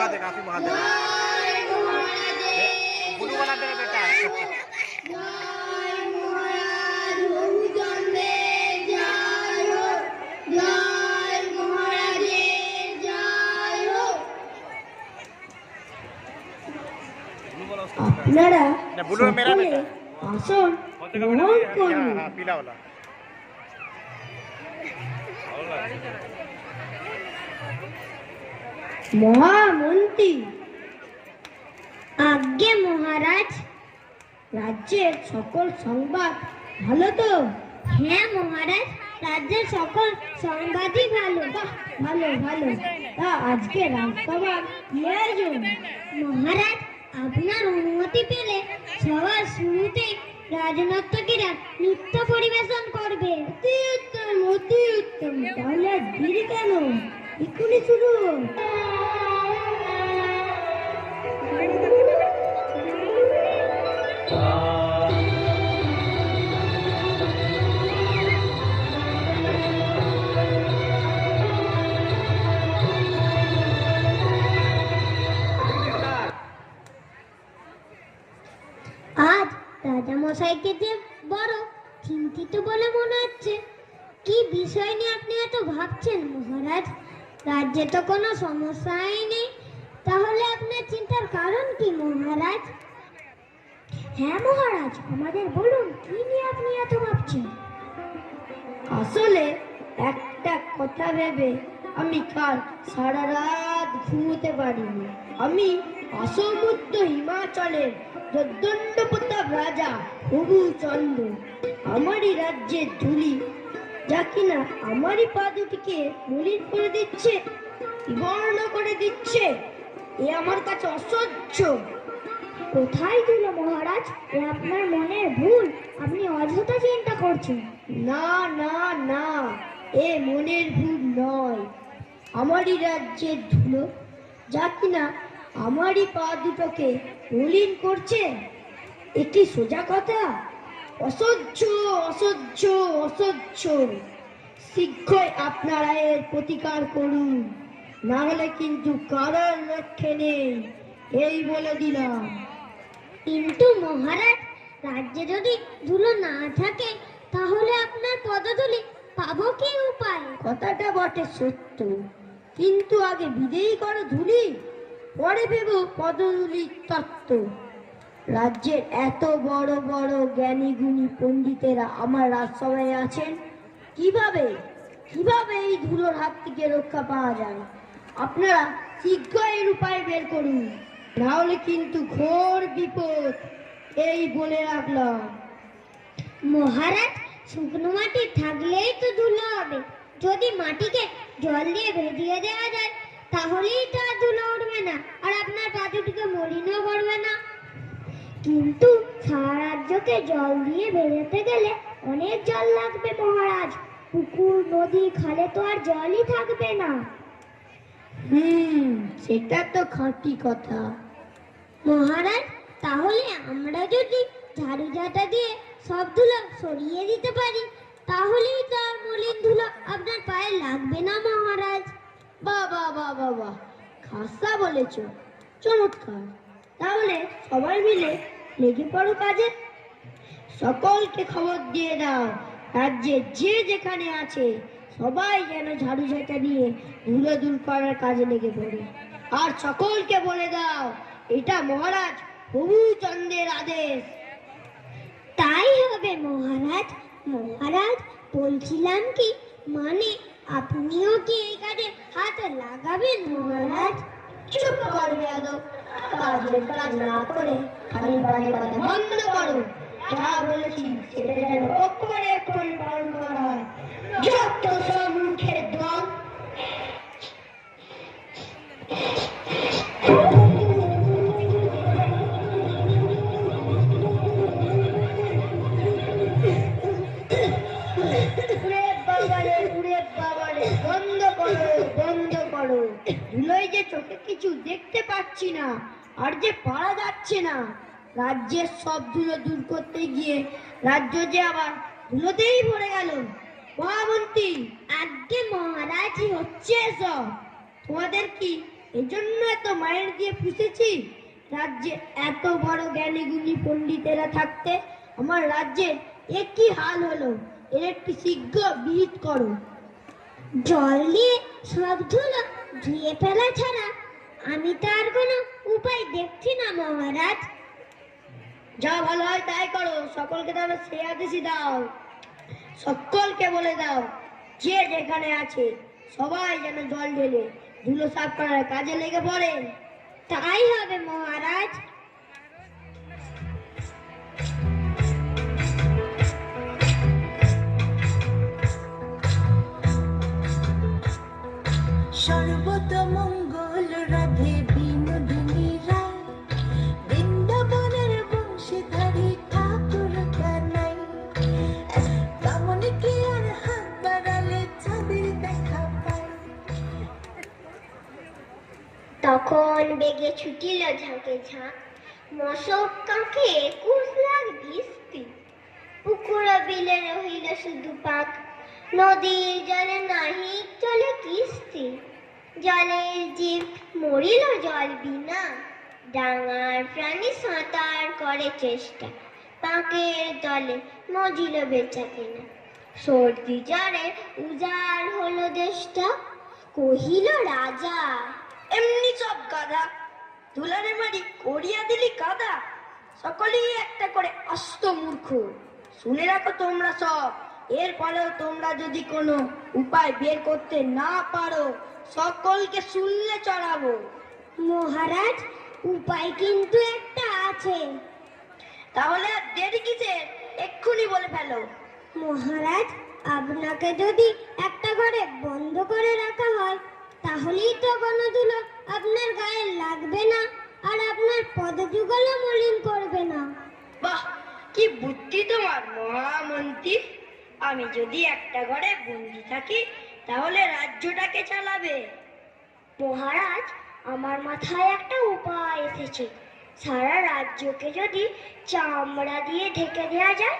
महादेव काफी महादेव बुलू वाला दे बेटा আপনারা बुलू मेरा बेटा আসন গ্রহণ করুন। हाँ पीला वाला মহামন্ত্রী, আজ্ঞে মহারাজ, রাজ্যের সকল সংবাদ ভালো তো? হ্যাঁ মহারাজ, রাজ্যের সকল সংবাদই ভালো। ভালো ভালো। তা আজকে রাজসভার কি আয়োজন? মহারাজ, আপনার অনুমতি পেলে সবার শুরুতে রাজনর্তকীরা নৃত্য পরিবেশন করবে। অতি উত্তম, অতি উত্তম। তাহলে আর দেরি কেন? এক্ষুনি শুরু। আজ রাজামশাইকে যে বড় চিন্তিত বলে মনে হচ্ছে। কি বিষয় নিয়ে আপনি এত ভাবছেন মহারাজ? রাজ্যে তো কোনো সমস্যাই নেই, তাহলে আপনার চিন্তার কারণ কি মহারাজ? হ্যাঁ মহারাজ, আমাদের বলুন, কি নিয়ে আপনি এত ভাবছেন? আসলে একটা কথা ভেবে আমি কাল সারা রাত ঘুমোতে পারিনি। আমি অসমুদ্র হিমাচলের দণ্ড প্রতাপ রাজা হবুচন্দ্র, আমারই রাজ্যের ধুলি যা কিনা আমারই পা দুটিকে মলিন করে দিচ্ছে, বিবর্ণ করে দিচ্ছে, এ আমার কাছে অসহ্য। কোথায় দিল মহারাজ? এ আপনার মনের ভুল, আপনি অযথা চিন্তা করছেন। না না না, এ মনের ভুল নয়, আমারই রাজ্যের ধুলো যা কিনা আমারই পা দুটোকে মলিন করছে। একটি সোজা কথা, অসহ্য অসহ্য অসহ্য। শীঘ্রই আপনারা এর প্রতিকার করুন, না হলে কিন্তু কারোর রক্ষে নেই, এই বলে দিলাম। কিন্তু মহারাজ, রাজ্যে যদি ধুলো না থাকে তাহলে আপনার পদধূলি পাবো কি উপায়? কথাটা বটে সত্য, কিন্তু আগে বিদেয়ী করো ধুলি, পরে ভেবো পদধূলির তত্ত্ব। রাজ্যের এত বড় বড় জ্ঞানী গুণী পণ্ডিতেরা আমার রাজসভায় আছেন, কিভাবে কিভাবে এই ধুলোর হাত থেকে রক্ষা পাওয়া যায়? আপনারা শীঘ্র এর উপায় বের করুন, না হলে কিন্তু ঘোর বিপদ, এই বলে রাখলাম। মহারাজ, শুকনো মাটি থাকলেই তো ধুলো হবে। যদি মাটিকে জল দিয়ে ভেজিয়ে দেওয়া যায় তাহলেই তো আর ধুলো উঠবে না, আর আপনার পা দুটিকে মলিনও করবে না। কিন্তু সারা রাজ্যকে জল দিয়ে ভেজাতে গেলে অনেক জল লাগবে মহারাজ। পুকুর নদী খালে তো আর জলই থাকবে না। সেটা তো খাঁটি কথা মহারাজ। তাহলে আমরা যদি ঝাড়ু ঝাঁটা দিয়ে সব ধুলো সরিয়ে দিতে পারি তাহলেই তো আর মলিন ধুলো আপনার পায়ে লাগবে না মহারাজ। বাবা বাবা বাহ, খাসা বলেছ, চমৎকার। তাহলে সবাই মিলে লেগে পড়ো কাজে। সকলকে খবর দিয়ে দাও, রাজ্যে যে যেখানে আছে সবাই যেন ঝাড়ু ঝাঁটা নিয়ে ধুলো দূর করার কাজে লেগে পড়ে। আর সকলকে বলে দাও, এটা মহারাজ হবুচন্দ্রের আদেশ। তাই হবে মহারাজ। মহারাজ, বলছিলাম কি, মানে আপনিও কি এই কাজে হাত লাগাবেন মহারাজ? চুপ করবে আদব, কাজের কাজ না করে খালি বাজে কথা বন্ধ করো। যা বলেছি সেটা যেন অক্ষরে অক্ষরে পালন করা হয়। যত সব মুখের দল। বন্ধ করো বন্ধ করো, ধুলোয় যে চোখে কিছু দেখতে পাচ্ছি না, আর যে পারা যাচ্ছে না। রাজ্যের সব ধুলো দূর করতে গিয়ে রাজ্য যে আবার ধুলোতেই ভরে গেল। মহামন্ত্রী, আজকে মহারাজই হচ্ছে এসব। তোমাদের কি এজন্য এত মায়ের দিয়ে পুষেছি। রাজ্যে এত বড় জ্ঞানী গুণী পণ্ডিতেরা থাকতে আমার রাজ্যের একই হাল হলো। এর একটি শীঘ্র বিহিত করো। জল দিয়ে সব ধুলো ধুয়ে ফেলা ছাড়া আমি তার কোনো উপায় দেখছি না মহারাজ। যা ভালো হয় তাই করো, সকলকে তাহলে সে আদেশই দাও। সকলকে বলে দাও যে যেখানে আছে সবাই যেন জল ঢেলে ধুলো সাফ করার কাজে লেগে পড়েন। তাই হবে মহারাজ। সর্বতমঙ্গল রাধে বিনোদিনী রায়, বৃন্দাবনের বংশীধারী ঠাকুর কানাই। তেমন কি আর হাত বাড়ালে চাঁদের দেখা পায়। তখন বেগে ছুটিল ঝাঁকে ঝাঁক, মশক কাঁখে 21 লাখ ভিস্তি। পুকুর বিলে রহিল শুধু পাক, নদীর জলে নাহি চলে কিস্তি। জলের জীব মরিল জল বিনা, ডাঙার প্রাণী সাঁতার করে চেষ্টা। পাকের দলে মজিল বেচা কেনা, সর্দি জ্বরে উজাড় হলো দেশটা। কহিল রাজা, এমনি সব গাধা, দুলারে মারি করিয়া দিলি কাদা। সকলেই একটা করে অস্ত মূর্খ। শুনে রাখো তোমরা সব, এর ফলেও তোমরা যদি কোনো উপায় বের করতে না পারো সকলকে শুনলে চড়াবো। মহারাজ, উপায় কিন্তু একটা আছে। তাহলে আর দেরি কিসের, এক্ষুনি বলে ফেলো। মহারাজ, আপনাকে যদি একটা ঘরে বন্ধ করে রাখা হয় তাহলেই তো কোনো ধুলো আপনার গায়ে লাগবে না, আর আপনার পদযুগলও মলিন করবে না। বাহ, কি বুদ্ধি তোমার মহামন্ত্রী। আমি যদি একটা ঘরে বন্দি থাকি তাহলে রাজ্যটাকে চালাবে। মহারাজ, আমার মাথায় একটা উপায় এসেছে। সারা রাজ্যকে যদি চামড়া দিয়ে ঢেকে দেওয়া যায়।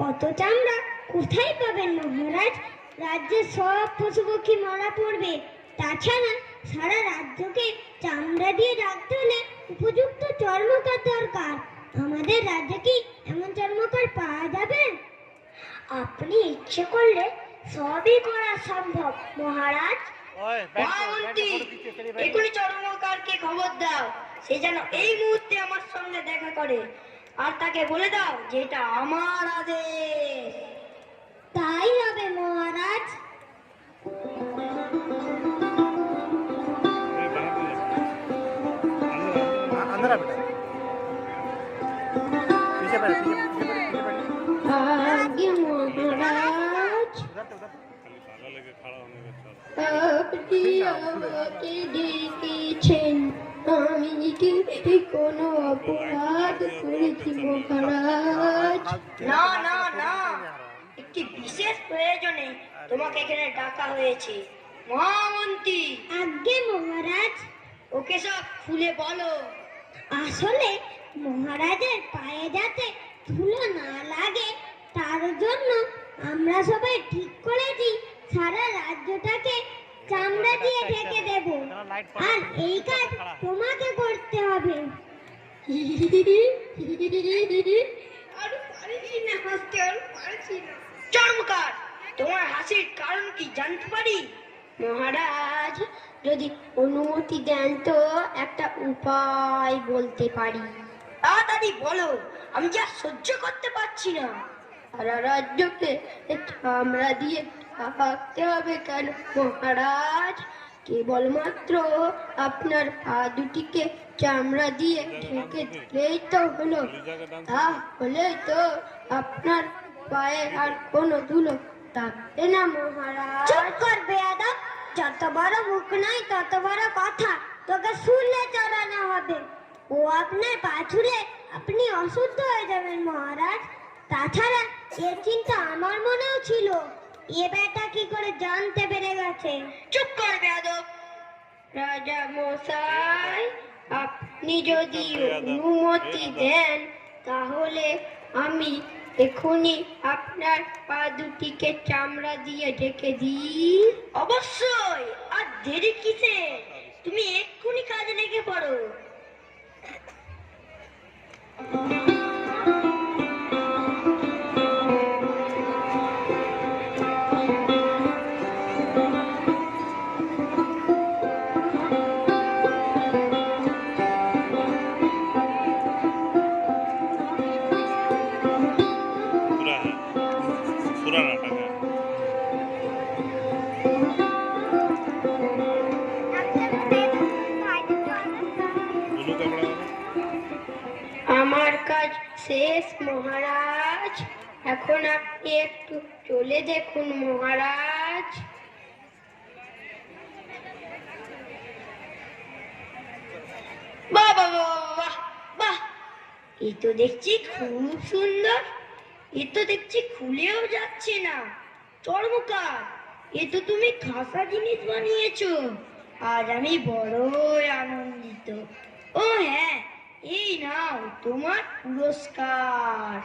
অত চামড়া কোথায় পাবেন মহারাজ? রাজ্যের সব পশু পক্ষী মারা পড়বে। তাছাড়া সারা রাজ্যকে চামড়া দিয়ে রাখতে হলে উপযুক্ত চর্মকার দরকার। আমাদের রাজ্যে কি এমন চর্মকার পাওয়া যাবে? আপনি ইচ্ছে করলে সবই করা সম্ভব মহারাজ। এখনই চর্মকারকে খবর দাও, সে যেন এই মুহূর্তে আমার সঙ্গে দেখা করে। আর তাকে বলে দাও যে এটা আমার আদেশ। তাই হবে মহারাজ। अंदर आ बेटा, पीछे बैठ, पीछे बैठ। आगे महाराज, আপনি আমাকে ডেকেছেন। আমি কি কোনো অপরাধ করেছি মহারাজ? না না না, একটি বিশেষ প্রয়োজনে তোমাকে এখানে ডাকা হয়েছে মহামন্ত্রী। আজ্ঞে মহারাজ। ওকে সব খুলে বলো। আসলে মহারাজের পায়ে যাতে ধুলো না লাগে তার জন্য আমরা সবাই ঠিক করেছি সারা রাজ্যটাকে চামড়া দিয়ে ঢেকে দেব। আর এই কাজ তোমাকে করতে হবে। চর্মকার, তোমার হাসির কারণ কি জানতে পারি? মহারাজ, যদি অনুমতি দেন তো একটা উপায় বলতে পারি। তাড়াতাড়ি বলো, আমি যা সহ্য করতে পারছি না। সারা রাজ্যকে চামড়া দিয়ে ঢাকতে হবে কেন মহারাজ? কেবলমাত্র আপনার পা দুটিকে চামড়া দিয়ে ঢেকে দিলেই তো হলো। তাহলে তো আপনার পায়ে আর কোনো ধুলো থাকবে না মহারাজ। চুপ কর বেয়াদব, যত বড় মুখ নাই তত বড় কথা। তোকে শুনলে চড়ানো হবে। ও আপনার পা ছুলে আপনি অশুদ্ধ হয়ে যাবেন মহারাজ। তাছাড়া এ চিন্তা আমার মনেও ছিল, এ বেটা কি করে জানতে পেরে গেছে? চুপ কর বেয়াদব। রাজা মশাই, আপনি যদি অনুমতি দেন তাহলে আমি এখনই আপনার পা দুটিকে চামড়া দিয়ে ঢেকে দিই। অবশ্যই, আর দেরি কিসে? তুমি এক্ষুনি কাজে লেগে পড়ো। पूरा है पूरा नाटक है ब्लू कपड़ा আমার কাজ শেষ মহারাজ, এখন আপনি একটু চলে দেখুন মহারাজ। বাহ বাহ বাহ বাহ বাহ, এ তো দেখছি খুব সুন্দর, এ তো দেখছি খুলেও যাচ্ছে না। চর্মকার, এ তো তুমি খাসা জিনিস বানিয়েছো, আজ আমি বড়ই আনন্দিত। ও হ্যাঁ, এই নাও তোমার পুরস্কার।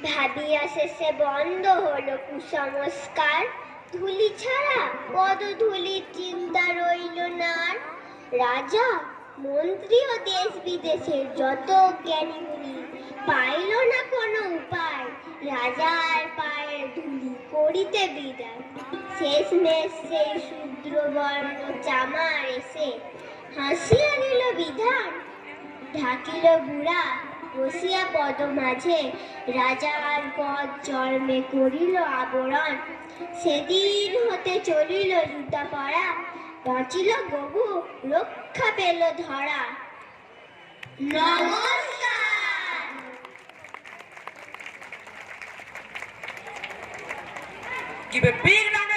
ভাবিয়া শেষে বন্ধ হলো কুসংস্কার, ধুলি ছাড়া পদধূলির চিন্তা রইল না আর। রাজা মন্ত্রী ও দেশ বিদেশের যত জ্ঞানী গুণী পাইল না কোনো উপায় রাজার পায়ের ধুলি করিতে বিদায়। শেষমেশ সেই শূদ্র বর্ণ চামার এসে হাসিয়া নিল বিধান, ঢাকিল গুড়া বসিয়া পদ মাঝে, রাজার পদ চর্মে করিল আবরণ। সেদিন হতে চলিল জুতা পরা, বাঁচিল গবু রক্ষা পেল ধরা। নমস্কার। Give a big round of